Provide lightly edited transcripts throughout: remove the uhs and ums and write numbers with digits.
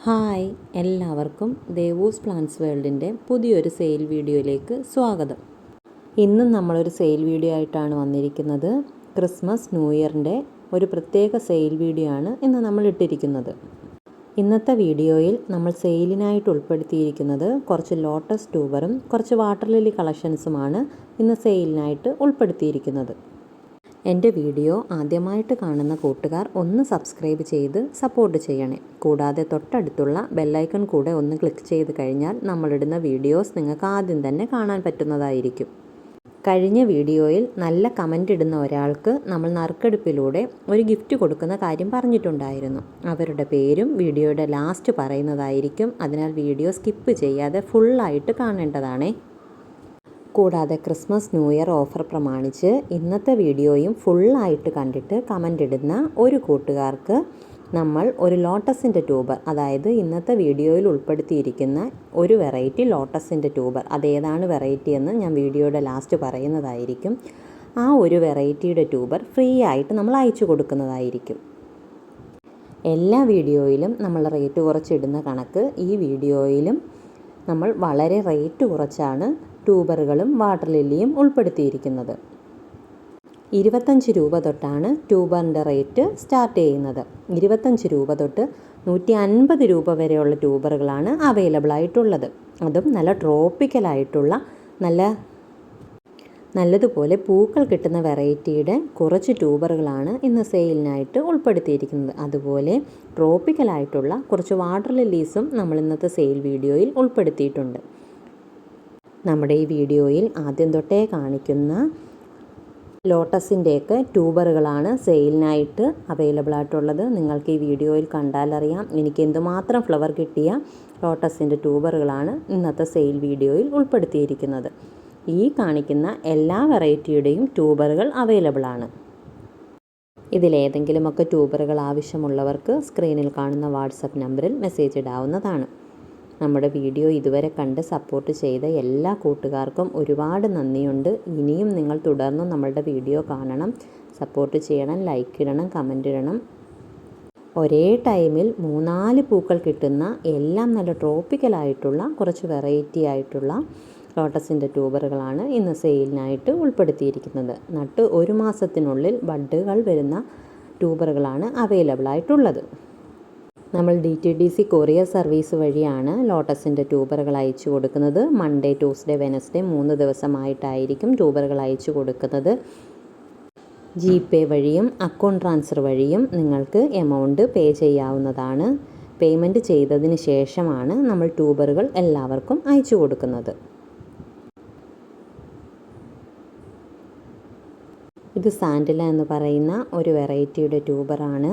Hi, എല്ലാവർക്കും ദേവൂസ് plants വേൾഡിൻ്റെ പുതിയൊരു sale വീഡിയോയിലേക്ക് സ്വാഗതം. ഇന്നും നമ്മളൊരു സെയിൽ വീഡിയോ ആയിട്ടാണ് വന്നിരിക്കുന്നത്. ക്രിസ്മസ് ന്യൂ ഇയറിൻ്റെ ഒരു പ്രത്യേക സെയിൽ വീഡിയോ ആണ് ഇന്ന് നമ്മൾ ഇട്ടിരിക്കുന്നത്. ഇന്നത്തെ വീഡിയോയിൽ നമ്മൾ സെയിലിനായിട്ട് ഉൾപ്പെടുത്തിയിരിക്കുന്നത് കുറച്ച് ലോട്ടസ് ട്യൂബറും കുറച്ച് വാട്ടർ ലില്ലി കളക്ഷൻസുമാണ് ഇന്ന് സെയിലിനായിട്ട് ഉൾപ്പെടുത്തിയിരിക്കുന്നത്. എൻ്റെ വീഡിയോ ആദ്യമായിട്ട് കാണുന്ന കൂട്ടുകാർ ഒന്ന് സബ്സ്ക്രൈബ് ചെയ്ത് സപ്പോർട്ട് ചെയ്യണേ. കൂടാതെ തൊട്ടടുത്തുള്ള ബെല്ലൈക്കൺ കൂടെ ഒന്ന് ക്ലിക്ക് ചെയ്ത് കഴിഞ്ഞാൽ നമ്മളിടുന്ന വീഡിയോസ് നിങ്ങൾക്ക് ആദ്യം തന്നെ കാണാൻ പറ്റുന്നതായിരിക്കും. കഴിഞ്ഞ വീഡിയോയിൽ നല്ല കമൻ്റ് ഇടുന്ന ഒരാൾക്ക് നമ്മൾ നറുക്കെടുപ്പിലൂടെ ഒരു ഗിഫ്റ്റ് കൊടുക്കുന്ന കാര്യം പറഞ്ഞിട്ടുണ്ടായിരുന്നു. അവരുടെ പേരും വീഡിയോയുടെ ലാസ്റ്റ് പറയുന്നതായിരിക്കും. അതിനാൽ വീഡിയോ സ്കിപ്പ് ചെയ്യാതെ ഫുള്ളായിട്ട് കാണേണ്ടതാണേ. കൂടാതെ ക്രിസ്മസ് ന്യൂ ഇയർ ഓഫർ പ്രമാണിച്ച് ഇന്നത്തെ വീഡിയോയും ഫുള്ളായിട്ട് കണ്ടിട്ട് കമൻ്റ് ഇടുന്ന ഒരു കൂട്ടുകാർക്ക് നമ്മൾ ഒരു ലോട്ടസിൻ്റെ ട്യൂബർ, അതായത് ഇന്നത്തെ വീഡിയോയിൽ ഉൾപ്പെടുത്തിയിരിക്കുന്ന ഒരു വെറൈറ്റി ലോട്ടസിൻ്റെ ട്യൂബർ, അതേതാണ് വെറൈറ്റി എന്ന് ഞാൻ വീഡിയോയുടെ ലാസ്റ്റ് പറയുന്നതായിരിക്കും. ആ ഒരു വെറൈറ്റിയുടെ ട്യൂബർ ഫ്രീ ആയിട്ട് നമ്മൾ അയച്ചു കൊടുക്കുന്നതായിരിക്കും. എല്ലാ വീഡിയോയിലും നമ്മൾ റേറ്റ് കുറച്ചിടുന്ന കണക്ക് ഈ വീഡിയോയിലും നമ്മൾ വളരെ റേറ്റ് കുറച്ചാണ് ട്യൂബറുകളും വാട്ടർ ലില്ലിയും ഉൾപ്പെടുത്തിയിരിക്കുന്നത്. 25 രൂപ തൊട്ടാണ് ട്യൂബറിൻ്റെ റേറ്റ് സ്റ്റാർട്ട് ചെയ്യുന്നത്. 25 രൂപ തൊട്ട് 150 രൂപ വരെയുള്ള ട്യൂബറുകളാണ് അവൈലബിൾ ആയിട്ടുള്ളത്. അതും നല്ല ട്രോപ്പിക്കലായിട്ടുള്ള നല്ലതുപോലെ പൂക്കൾ കിട്ടുന്ന വെറൈറ്റിയുടെ കുറച്ച് ട്യൂബറുകളാണ് ഇന്ന് സെയിലിനായിട്ട് ഉൾപ്പെടുത്തിയിരിക്കുന്നത്. അതുപോലെ ട്രോപ്പിക്കലായിട്ടുള്ള കുറച്ച് വാട്ടർ ലില്ലീസും നമ്മൾ ഇന്നത്തെ സെയിൽ വീഡിയോയിൽ ഉൾപ്പെടുത്തിയിട്ടുണ്ട്. നമ്മുടെ ഈ വീഡിയോയിൽ ആദ്യം തൊട്ടേ കാണിക്കുന്ന ലോട്ടസിൻ്റെയൊക്കെ ട്യൂബറുകളാണ് സെയിലിനായിട്ട് അവൈലബിൾ ആയിട്ടുള്ളത്. നിങ്ങൾക്ക് ഈ വീഡിയോയിൽ കണ്ടാലറിയാം എനിക്ക് എന്തുമാത്രം ഫ്ലവർ കിട്ടിയ ലോട്ടസിൻ്റെ ട്യൂബറുകളാണ് ഇന്നത്തെ സെയിൽ വീഡിയോയിൽ ഉൾപ്പെടുത്തിയിരിക്കുന്നത്. ഈ കാണിക്കുന്ന എല്ലാ വെറൈറ്റിയുടെയും ട്യൂബറുകൾ അവൈലബിൾ ആണ്. ഇതിലേതെങ്കിലുമൊക്കെ ട്യൂബറുകൾ ആവശ്യമുള്ളവർക്ക് സ്ക്രീനിൽ കാണുന്ന വാട്സപ്പ് നമ്പറിൽ മെസ്സേജ് ഇടാവുന്നതാണ്. നമ്മുടെ വീഡിയോ ഇതുവരെ കണ്ട് സപ്പോർട്ട് ചെയ്ത എല്ലാ കൂട്ടുകാർക്കും ഒരുപാട് നന്ദിയുണ്ട്. ഇനിയും നിങ്ങൾ തുടർന്നും നമ്മളുടെ വീഡിയോ കാണണം, സപ്പോർട്ട് ചെയ്യണം, ലൈക്ക് ഇടണം, കമൻ്റ് ഇടണം. ഒരേ ടൈമിൽ 3-4 പൂക്കൾ കിട്ടുന്ന എല്ലാം നല്ല ട്രോപ്പിക്കലായിട്ടുള്ള കുറച്ച് വെറൈറ്റി ആയിട്ടുള്ള ലോട്ടസിൻ്റെ ട്യൂബറുകളാണ് ഇന്ന് സെയിലിനായിട്ട് ഉൾപ്പെടുത്തിയിരിക്കുന്നത്. നട്ട് 1 മാസത്തിനുള്ളിൽ ബഡ്ഡുകൾ വരുന്ന ട്യൂബറുകളാണ് അവൈലബിൾ ആയിട്ടുള്ളത്. നമ്മൾ DTDC കൊറിയർ സർവീസ് വഴിയാണ് ലോട്ടസിൻ്റെ ട്യൂബറുകൾ അയച്ചു കൊടുക്കുന്നത്. മൺഡേ, ട്യൂസ്ഡേ, വെനസ്ഡേ 3 ദിവസമായിട്ടായിരിക്കും ട്യൂബറുകൾ അയച്ചു കൊടുക്കുന്നത്. GPay വഴിയും അക്കൗണ്ട് ട്രാൻസ്ഫർ വഴിയും നിങ്ങൾക്ക് എമൗണ്ട് പേ ചെയ്യാവുന്നതാണ്. പേയ്മെൻറ്റ് ചെയ്തതിന് ശേഷമാണ് നമ്മൾ ട്യൂബറുകൾ എല്ലാവർക്കും അയച്ചു കൊടുക്കുന്നത്. ഇത് സാൻഡില എന്ന് പറയുന്ന ഒരു വെറൈറ്റിയുടെ ട്യൂബറാണ്.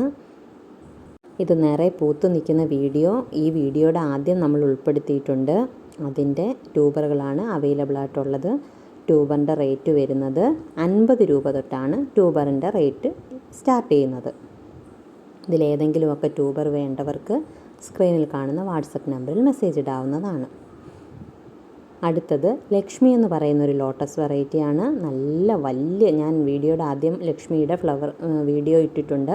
ഇത് നിറയെ പൂത്തു നിൽക്കുന്ന വീഡിയോ ഈ വീഡിയോയുടെ ആദ്യം നമ്മൾ ഉൾപ്പെടുത്തിയിട്ടുണ്ട്. അതിൻ്റെ ട്യൂബറുകളാണ് അവൈലബിൾ ആയിട്ടുള്ളത്. ട്യൂബറിൻ്റെ റേറ്റ് വരുന്നത് 50 രൂപ തൊട്ടാണ് ട്യൂബറിൻ്റെ റേറ്റ് സ്റ്റാർട്ട് ചെയ്യുന്നത്. ഇതിലേതെങ്കിലുമൊക്കെ ട്യൂബർ വേണ്ടവർക്ക് സ്ക്രീനിൽ കാണുന്ന വാട്സപ്പ് നമ്പറിൽ മെസ്സേജ് ഇടാവുന്നതാണ്. അടുത്തത് ലക്ഷ്മി എന്ന് പറയുന്നൊരു ലോട്ടസ് വെറൈറ്റിയാണ്. നല്ല വലിയ, ഞാൻ വീഡിയോയുടെ ആദ്യം ലക്ഷ്മിയുടെ ഫ്ലവർ വീഡിയോ ഇട്ടിട്ടുണ്ട്.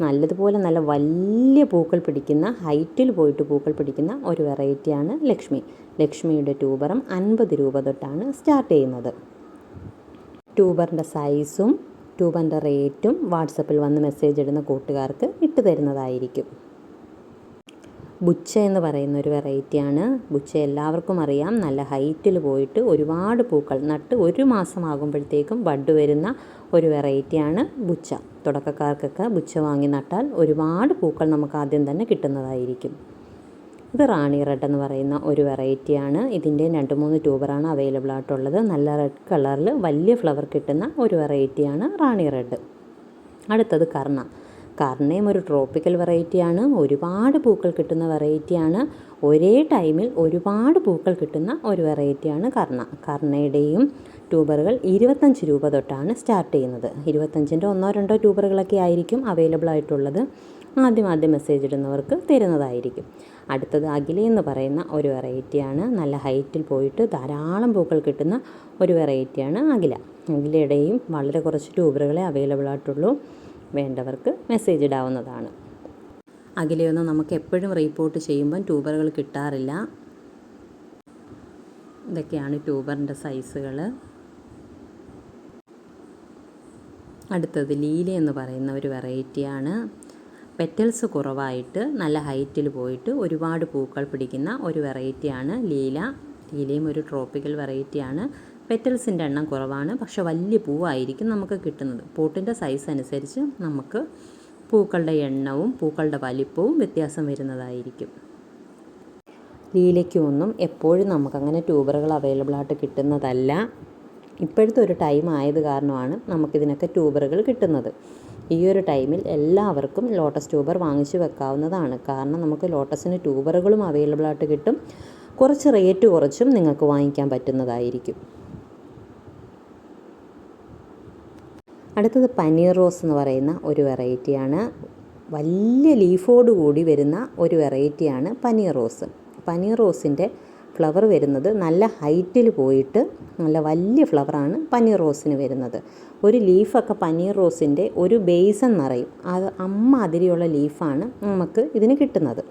നല്ലതുപോലെ നല്ല വലിയ പൂക്കൾ പിടിക്കുന്ന, ഹൈറ്റിൽ പോയിട്ട് പൂക്കൾ പിടിക്കുന്ന ഒരു വെറൈറ്റിയാണ് ലക്ഷ്മി. ലക്ഷ്മിയുടെ ട്യൂബറും 50 രൂപ തൊട്ടാണ് സ്റ്റാർട്ട് ചെയ്യുന്നത്. ട്യൂബറിൻ്റെ സൈസും ട്യൂബറിൻ്റെ റേറ്റും വാട്സപ്പിൽ വന്ന് മെസ്സേജ് ഇടുന്ന കൂട്ടുകാർക്ക് ഇട്ട് തരുന്നതായിരിക്കും. ബുച്ച എന്ന് പറയുന്ന ഒരു വെറൈറ്റിയാണ്. ബുച്ച എല്ലാവർക്കും അറിയാം, നല്ല ഹൈറ്റിൽ പോയിട്ട് ഒരുപാട് പൂക്കൾ നട്ട് 1 മാസം ആകുമ്പോഴത്തേക്കും ബഡ് വരുന്ന ഒരു വെറൈറ്റിയാണ് ബുച്ച. തുടക്കക്കാർക്കൊക്കെ ബുച്ച വാങ്ങി നട്ടാൽ ഒരുപാട് പൂക്കൾ നമുക്ക് ആദ്യം തന്നെ കിട്ടുന്നതായിരിക്കും. ഇത് റാണി റെഡ് എന്ന് പറയുന്ന ഒരു വെറൈറ്റിയാണ്. ഇതിൻ്റെ 2-3 ട്യൂബറാണ് അവൈലബിൾ ആയിട്ടുള്ളത്. നല്ല റെഡ് കളറിൽ വലിയ ഫ്ലവർ കിട്ടുന്ന ഒരു വെറൈറ്റിയാണ് റാണി റെഡ്. അടുത്തത് കർണയും ഒരു ട്രോപ്പിക്കൽ വെറൈറ്റിയാണ്. ഒരുപാട് പൂക്കൾ കിട്ടുന്ന വെറൈറ്റിയാണ്. ഒരേ ടൈമിൽ ഒരുപാട് പൂക്കൾ കിട്ടുന്ന ഒരു വെറൈറ്റിയാണ് കർണയുടെയും ട്യൂബറുകൾ 25 രൂപ തൊട്ടാണ് സ്റ്റാർട്ട് ചെയ്യുന്നത്. 25ൻ്റെ 1-2 ട്യൂബറുകളൊക്കെ ആയിരിക്കും അവൈലബിൾ ആയിട്ടുള്ളത്. ആദ്യം മെസ്സേജ് ഇടുന്നവർക്ക് തരുന്നതായിരിക്കും. അടുത്തത് അഖില എന്ന് പറയുന്ന ഒരു വെറൈറ്റിയാണ്. നല്ല ഹൈറ്റിൽ പോയിട്ട് ധാരാളം പൂക്കൾ കിട്ടുന്ന ഒരു വെറൈറ്റിയാണ് അഖിലയുടെയും വളരെ കുറച്ച് ട്യൂബറുകളെ അവൈലബിൾ ആയിട്ടുള്ളൂ. വേണ്ടവർക്ക് മെസ്സേജ് ഇടാവുന്നതാണ്. അകലെയൊന്നും നമുക്ക് എപ്പോഴും റീപോർട്ട് ചെയ്യുമ്പം ട്യൂബറുകൾ കിട്ടാറില്ല. ഇതൊക്കെയാണ് ട്യൂബറിൻ്റെ സൈസുകൾ. അടുത്തത് ലീല എന്ന് പറയുന്ന ഒരു വെറൈറ്റിയാണ്. പെറ്റൽസ് കുറവായിട്ട് നല്ല ഹൈറ്റിൽ പോയിട്ട് ഒരുപാട് പൂക്കൾ പിടിക്കുന്ന ഒരു വെറൈറ്റിയാണ് ലീല. ലീലയും ഒരു ട്രോപ്പിക്കൽ വെറൈറ്റിയാണ്. പെറ്റൽസിൻ്റെ എണ്ണം കുറവാണ്, പക്ഷെ വലിയ പൂവായിരിക്കും നമുക്ക് കിട്ടുന്നത്. പോട്ടിൻ്റെ സൈസ് അനുസരിച്ച് നമുക്ക് പൂക്കളുടെ എണ്ണവും പൂക്കളുടെ വലിപ്പവും വ്യത്യാസം വരുന്നതായിരിക്കും. ലീലയ്ക്കൊന്നും എപ്പോഴും നമുക്കങ്ങനെ ട്യൂബറുകൾ അവൈലബിൾ ആയിട്ട് കിട്ടുന്നതല്ല. ഇപ്പോഴത്തെ ഒരു ടൈം ആയത് കാരണമാണ് നമുക്കിതിനൊക്കെ ട്യൂബറുകൾ കിട്ടുന്നത്. ഈ ഒരു ടൈമിൽ എല്ലാവർക്കും ലോട്ടസ് ട്യൂബർ വാങ്ങിച്ചു വെക്കാവുന്നതാണ്. കാരണം നമുക്ക് ലോട്ടസിന് ട്യൂബറുകളും അവൈലബിൾ ആയിട്ട് കിട്ടും. കുറച്ച് റേറ്റ് കുറച്ചും നിങ്ങൾക്ക് വാങ്ങിക്കാൻ പറ്റുന്നതായിരിക്കും. അടുത്തത് പനീർ റോസ് എന്ന് പറയുന്ന ഒരു വെറൈറ്റിയാണ്. വലിയ ലീഫോട് കൂടി വരുന്ന ഒരു വെറൈറ്റിയാണ് പനീർ റോസ്. പനീർ റോസിൻ്റെ ഫ്ലവർ വരുന്നത് നല്ല ഹൈറ്റിൽ പോയിട്ട് നല്ല വലിയ ഫ്ലവറാണ് പനീർ റോസിന് വരുന്നത്. ഒരു ലീഫൊക്കെ പനീർ റോസിൻ്റെ ഒരു ബേസൻ നിറയും. അത് അമ്മാതിരിയുള്ള ലീഫാണ് നമുക്ക് ഇതിന് കിട്ടുന്നത്.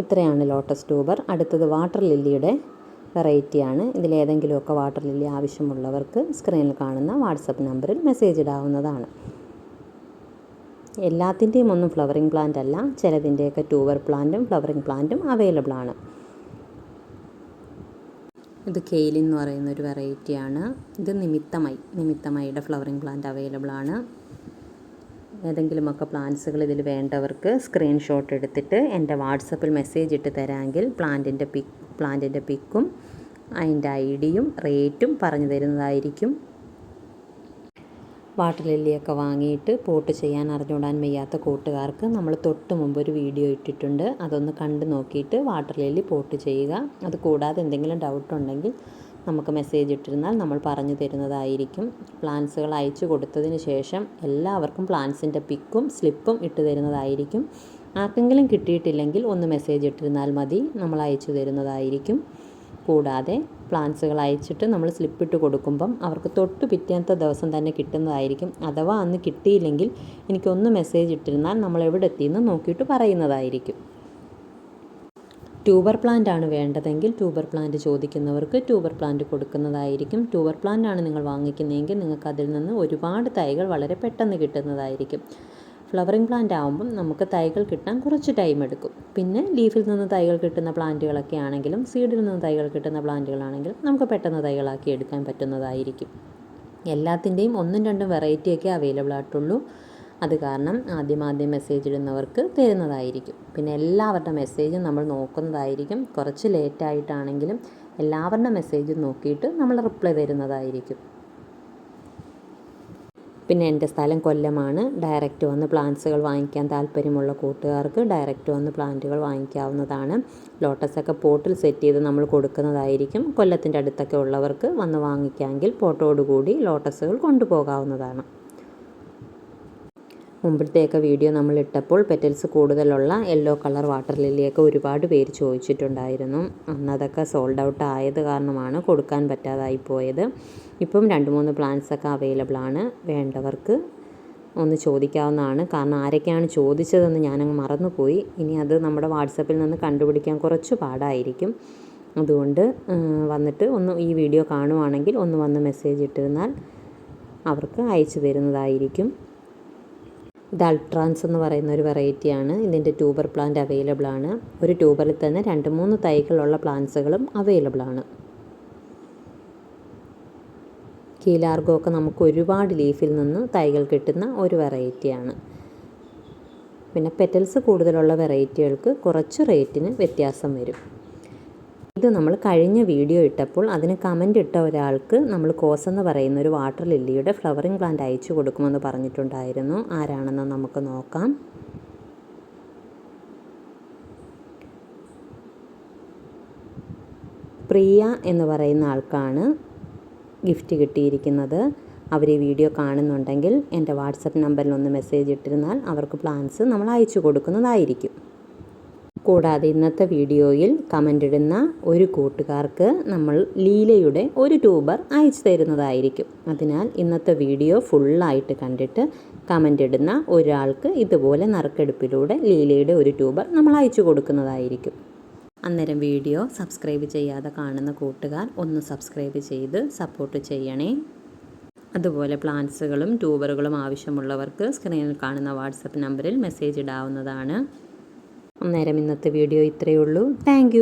ഇത്രയാണ് ലോട്ടസ് ട്യൂബർ. അടുത്തത് വാട്ടർ ലില്ലിയുടെ വെറൈറ്റിയാണ്. ഇതിലേതെങ്കിലുമൊക്കെ വാട്ടർ ലില്ലി ആവശ്യമുള്ളവർക്ക് സ്ക്രീനിൽ കാണുന്ന വാട്സപ്പ് നമ്പറിൽ മെസ്സേജ് ഇടാവുന്നതാണ്. എല്ലാത്തിൻ്റെയും ഒന്നും ഫ്ലവറിങ് പ്ലാന്റ് അല്ല, ചിലതിൻ്റെയൊക്കെ ട്യൂബർ പ്ലാന്റും ഫ്ലവറിങ് പ്ലാന്റും അവൈലബിൾ ആണ്. ഇത് കെയിലിൻ എന്ന് പറയുന്ന ഒരു വെറൈറ്റിയാണ്. ഇത് നിമിത്തമൈയുടെ ഫ്ലവറിങ് പ്ലാന്റ് അവൈലബിൾ ആണ്. ഏതെങ്കിലുമൊക്കെ പ്ലാന്റ്സുകൾ ഇതിൽ വേണ്ടവർക്ക് സ്ക്രീൻഷോട്ട് എടുത്തിട്ട് എൻ്റെ വാട്സപ്പിൽ മെസ്സേജ് ഇട്ട് തരാമെങ്കിൽ പ്ലാന്റിൻ്റെ പിക്കും അതിൻ്റെ ഐഡിയും റേറ്റും പറഞ്ഞു തരുന്നതായിരിക്കും. വാട്ടർ ലില്ലിയൊക്കെ വാങ്ങിയിട്ട് പോട്ട് ചെയ്യാൻ അറിഞ്ഞുകൂടാൻ വയ്യാത്ത കൂട്ടുകാർക്ക് നമ്മൾ തൊട്ട് മുമ്പ് ഒരു വീഡിയോ ഇട്ടിട്ടുണ്ട്. അതൊന്ന് കണ്ടു നോക്കിയിട്ട് വാട്ടർ ലില്ലി പോട്ട് ചെയ്യുക. അത് കൂടാതെ എന്തെങ്കിലും ഡൗട്ട് ഉണ്ടെങ്കിൽ നമുക്ക് മെസ്സേജ് ഇട്ടിരുന്നാൽ നമ്മൾ പറഞ്ഞു തരുന്നതായിരിക്കും. പ്ലാൻസുകൾ അയച്ചു കൊടുത്തതിന് ശേഷം എല്ലാവർക്കും പ്ലാൻസിൻ്റെ പിക്കും സ്ലിപ്പും ഇട്ട് തരുന്നതായിരിക്കും. ആർക്കെങ്കിലും കിട്ടിയിട്ടില്ലെങ്കിൽ ഒന്ന് മെസ്സേജ് ഇട്ടിരുന്നാൽ മതി, നമ്മൾ അയച്ചു തരുന്നതായിരിക്കും. കൂടാതെ പ്ലാൻസുകൾ അയച്ചിട്ട് നമ്മൾ സ്ലിപ്പിട്ട് കൊടുക്കുമ്പം അവർക്ക് തൊട്ട് പിറ്റേന്നത്തെ ദിവസം തന്നെ കിട്ടുന്നതായിരിക്കും. അഥവാ അന്ന് കിട്ടിയില്ലെങ്കിൽ എനിക്കൊന്ന് മെസ്സേജ് ഇട്ടിരുന്നാൽ നമ്മൾ എവിടെ എത്തിയെന്ന് നോക്കിയിട്ട് പറയുന്നതായിരിക്കും. ട്യൂബർ പ്ലാന്റ് ആണ് വേണ്ടതെങ്കിൽ ട്യൂബർ പ്ലാന്റ് ചോദിക്കുന്നവർക്ക് ട്യൂബർ പ്ലാന്റ് കൊടുക്കുന്നതായിരിക്കും. ട്യൂബർ പ്ലാന്റ് ആണ് നിങ്ങൾ വാങ്ങിക്കുന്നതെങ്കിൽ നിങ്ങൾക്ക് അതിൽ നിന്ന് ഒരുപാട് തൈകൾ വളരെ പെട്ടെന്ന് കിട്ടുന്നതായിരിക്കും. ഫ്ലവറിങ് പ്ലാന്റ് ആകുമ്പം നമുക്ക് തൈകൾ കിട്ടാൻ കുറച്ച് ടൈം എടുക്കും. പിന്നെ ലീഫിൽ നിന്ന് തൈകൾ കിട്ടുന്ന പ്ലാന്റുകളൊക്കെ ആണെങ്കിലും സീഡിൽ നിന്ന് തൈകൾ കിട്ടുന്ന പ്ലാന്റുകളാണെങ്കിലും നമുക്ക് പെട്ടെന്ന് തൈകളാക്കി എടുക്കാൻ പറ്റുന്നതായിരിക്കും. എല്ലാത്തിൻ്റെയും 1-2 വെറൈറ്റിയൊക്കെ അവൈലബിൾ ആയിട്ടുള്ളൂ. അത് കാരണം ആദ്യം മെസ്സേജ് ഇടുന്നവർക്ക് തരുന്നതായിരിക്കും. പിന്നെ എല്ലാവരുടെ മെസ്സേജും നമ്മൾ നോക്കുന്നതായിരിക്കും. കുറച്ച് ലേറ്റായിട്ടാണെങ്കിലും എല്ലാവരുടെ മെസ്സേജും നോക്കിയിട്ട് നമ്മൾ റിപ്ലൈ തരുന്നതായിരിക്കും. പിന്നെ എൻ്റെ സ്ഥലം കൊല്ലമാണ്. ഡയറക്റ്റ് വന്ന് പ്ലാന്റ്സുകൾ വാങ്ങിക്കാൻ താല്പര്യമുള്ള കൂട്ടുകാർക്ക് ഡയറക്റ്റ് വന്ന് പ്ലാന്റുകൾ വാങ്ങിക്കാവുന്നതാണ്. ലോട്ടസൊക്കെ പോട്ടിൽ സെറ്റ് ചെയ്ത് നമ്മൾ കൊടുക്കുന്നതായിരിക്കും. കൊല്ലത്തിൻ്റെ അടുത്തൊക്കെ ഉള്ളവർക്ക് വന്ന് വാങ്ങിക്കാമെങ്കിൽ പോട്ടോടുകൂടി ലോട്ടസുകൾ കൊണ്ടുപോകാവുന്നതാണ്. മുമ്പത്തെയൊക്കെ വീഡിയോ നമ്മൾ ഇട്ടപ്പോൾ പെറ്റൽസ് കൂടുതലുള്ള യെല്ലോ കളർ വാട്ടർ ലില്ലിയൊക്കെ ഒരുപാട് പേര് ചോദിച്ചിട്ടുണ്ടായിരുന്നു. അന്നതൊക്കെ സോൾഡ് ഔട്ട് ആയത് കാരണമാണ് കൊടുക്കാൻ പറ്റാതായി പോയത്. ഇപ്പം 2-3 പ്ലാന്റ്സൊക്കെ അവൈലബിൾ ആണ്. വേണ്ടവർക്ക് ഒന്ന് ചോദിക്കാവുന്നതാണ്. കാരണം ആരൊക്കെയാണ് ചോദിച്ചതെന്ന് ഞാനങ്ങ് മറന്നുപോയി. ഇനി അത് നമ്മുടെ വാട്സപ്പിൽ നിന്ന് കണ്ടുപിടിക്കാൻ കുറച്ച് പാടായിരിക്കും. അതുകൊണ്ട് വന്നിട്ട് ഒന്ന് ഈ വീഡിയോ കാണുവാണെങ്കിൽ ഒന്ന് വന്ന് മെസ്സേജ് ഇട്ടിരുന്നാൽ അവർക്ക് അയച്ചു തരുന്നതായിരിക്കും. ഇത് അൾട്രാൻസ് എന്ന് പറയുന്ന ഒരു വെറൈറ്റിയാണ്. ഇതിൻ്റെ ട്യൂബർ പ്ലാന്റ് അവൈലബിൾ ആണ്. ഒരു ട്യൂബറിൽ തന്നെ 2-3 തൈകളുള്ള പ്ലാന്റ്സുകളും അവൈലബിൾ ആണ്. കീലാർഗോ ഒക്കെ നമുക്ക് ഒരുപാട് ലീഫിൽ നിന്ന് തൈകൾ കിട്ടുന്ന ഒരു വെറൈറ്റിയാണ്. പിന്നെ പെറ്റൽസ് കൂടുതലുള്ള വെറൈറ്റികൾക്ക് കുറച്ച് റേറ്റിന് വ്യത്യാസം വരും. ഇത് നമ്മൾ കഴിഞ്ഞ വീഡിയോ ഇട്ടപ്പോൾ അതിന് കമൻ്റ് ഇട്ട ഒരാൾക്ക് നമ്മൾ കോസ് എന്ന് പറയുന്ന ഒരു വാട്ടർ ലില്ലിയുടെ ഫ്ലവറിങ് പ്ലാന്റ് അയച്ചു കൊടുക്കുമെന്ന് പറഞ്ഞിട്ടുണ്ടായിരുന്നു. ആരാണെന്ന് നമുക്ക് നോക്കാം. പ്രിയ എന്ന് പറയുന്ന ആൾക്കാണ് ഗിഫ്റ്റ് കിട്ടിയിരിക്കുന്നത്. അവർ ഈ വീഡിയോ കാണുന്നുണ്ടെങ്കിൽ എൻ്റെ വാട്സപ്പ് നമ്പറിൽ ഒന്ന് മെസ്സേജ് ഇട്ടിരുന്നാൽ അവർക്ക് പ്ലാൻസ് നമ്മൾ അയച്ചു കൊടുക്കുന്നതായിരിക്കും. കൂടാതെ ഇന്നത്തെ വീഡിയോയിൽ കമൻ്റ് ഇടുന്ന ഒരു കൂട്ടുകാർക്ക് നമ്മൾ ലീലയുടെ ഒരു ട്യൂബർ അയച്ചു തരുന്നതായിരിക്കും. അതിനാൽ ഇന്നത്തെ വീഡിയോ ഫുള്ളായിട്ട് കണ്ടിട്ട് കമൻ്റ് ഇടുന്ന ഒരാൾക്ക് ഇതുപോലെ നറുക്കെടുപ്പിലൂടെ ലീലയുടെ ഒരു ട്യൂബർ നമ്മൾ അയച്ചു കൊടുക്കുന്നതായിരിക്കും. അന്നേരം വീഡിയോ സബ്സ്ക്രൈബ് ചെയ്യാതെ കാണുന്ന കൂട്ടുകാർ ഒന്ന് സബ്സ്ക്രൈബ് ചെയ്ത് സപ്പോർട്ട് ചെയ്യണേ. അതുപോലെ പ്ലാന്റ്സുകളും ട്യൂബറുകളും ആവശ്യമുള്ളവർക്ക് സ്ക്രീനിൽ കാണുന്ന വാട്സപ്പ് നമ്പറിൽ മെസ്സേജ് ഇടാവുന്നതാണ്. അന്നേരം ഇന്നത്തെ വീഡിയോ ഇത്രയേ ഉള്ളൂ. താങ്ക്